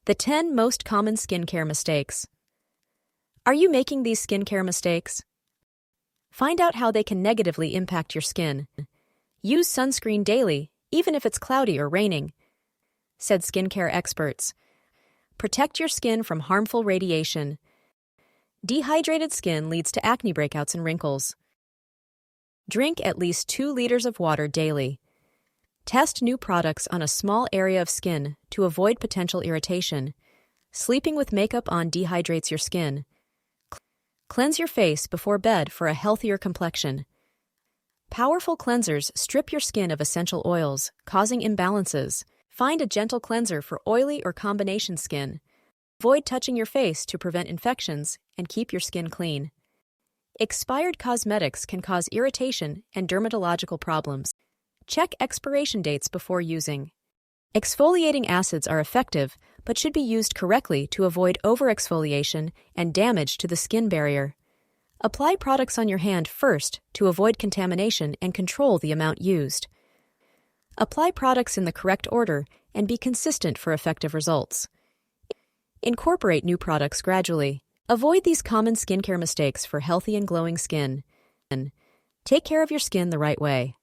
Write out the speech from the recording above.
The 10 most common skincare mistakes. Are you making these skincare mistakes? Find out how they can negatively impact your skin. Use sunscreen daily, even if it's cloudy or raining, said skincare experts. Protect your skin from harmful radiation. Dehydrated skin leads to acne breakouts and wrinkles. Drink at least 2 liters of water daily. Test new products on a small area of skin to avoid potential irritation. Sleeping with makeup on dehydrates your skin. Cleanse your face before bed for a healthier complexion. Powerful cleansers strip your skin of essential oils, causing imbalances. Find a gentle cleanser for oily or combination skin. Avoid touching your face to prevent infections and keep your skin clean. Expired cosmetics can cause irritation and dermatological problems. Check expiration dates before using. Exfoliating acids are effective, but should be used correctly to avoid overexfoliation and damage to the skin barrier. Apply products on your hand first to avoid contamination and control the amount used. Apply products in the correct order and be consistent for effective results. Incorporate new products gradually. Avoid these common skincare mistakes for healthy and glowing skin. Take care of your skin the right way.